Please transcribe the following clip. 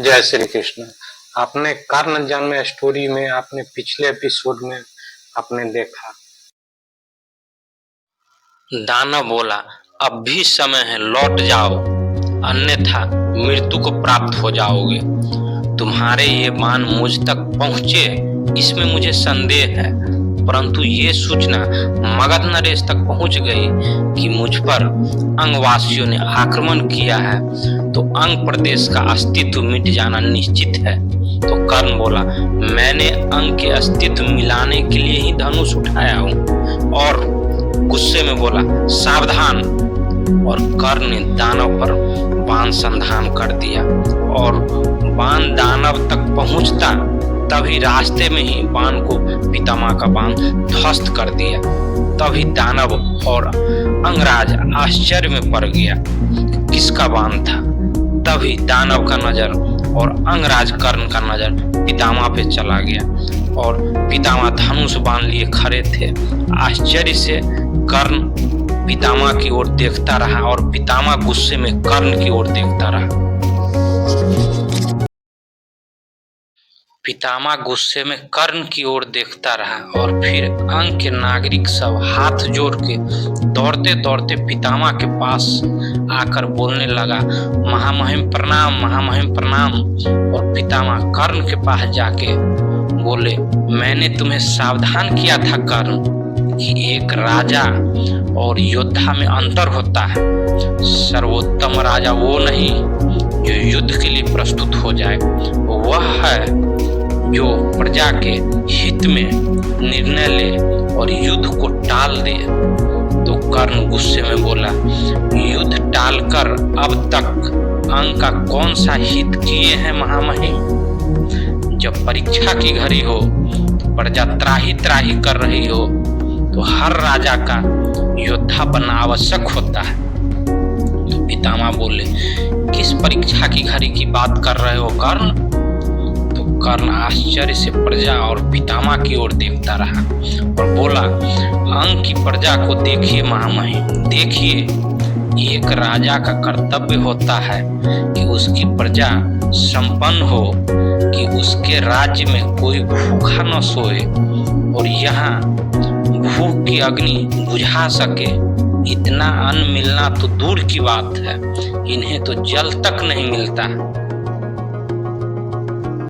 जय श्री कृष्ण। आपने कर्ण जन्म स्टोरी में आपने पिछले एपिसोड में आपने देखा दानव बोला अब भी समय है, लौट जाओ अन्यथा मृत्यु को प्राप्त हो जाओगे। तुम्हारे ये बाण मुझ तक पहुंचे इसमें मुझे संदेह है, परंतु ये सूचना मगध नरेश तक पहुंच गई कि मुझ पर अंगवासियों ने आक्रमण किया है, तो अंग प्रदेश का अस्तित्व मिट जाना निश्चित है। तो कर्ण बोला मैंने अंग के अस्तित्व मिलाने के लिए ही धनुष उठाया हूँ, और गुस्से में बोला सावधान। और कर्ण ने दानव पर बाण संधान कर दिया, और बाण दानव तक पहुंचता तभी रास्ते में ही बाण को पितामह का बाण ध्वस्त कर दिया। तभी दानव और अंगराज आश्चर्य में पड़ गया किसका बाण था। तभी दानव का नजर और अंगराज कर्ण का नजर पितामह पे चला गया, और पितामह धनुष बाण लिए खड़े थे। आश्चर्य से कर्ण पितामह की ओर देखता रहा, और पितामह गुस्से में कर्ण की ओर देखता रहा। पितामह गुस्से में कर्ण की ओर देखता रहा, और फिर अंग के नागरिक सब हाथ जोड़ के दौड़ते दौड़ते पितामह के पास आकर बोलने लगा महामहिम प्रणाम, महामहिम प्रणाम। और पितामह कर्ण के पास जाके बोले मैंने तुम्हें सावधान किया था कर्ण कि एक राजा और योद्धा में अंतर होता है। सर्वोत्तम राजा वो नहीं जो युद्ध के लिए प्रस्तुत हो जाए, वह है जो प्रजा के हित में निर्णय ले और युद्ध को टाल दे। तो कर्ण गुस्से में बोला युद्ध टालकर अब तक अंग का कौन सा हित किए हैं महामहिम। जब परीक्षा की घड़ी हो तो प्रजा त्राही त्राही कर रही हो तो हर राजा का योद्धा बनना आवश्यक होता है। पितामह बोले किस परीक्षा की घड़ी की बात कर रहे हो कर्ण। तो कर्ण आश्चर्य से प्रजा और पितामह की ओर देखता रहा और बोला अंग की प्रजा को देखिए महामहिम, देखिए एक राजा का कर्तव्य होता है कि उसकी प्रजा संपन्न हो, कि उसके राज्य में कोई भूखा न सोए और यहाँ भूख की अग्नि बुझा सके। इतना अन्न मिलना तो दूर की बात है, इन्हें तो जल तक नहीं मिलता।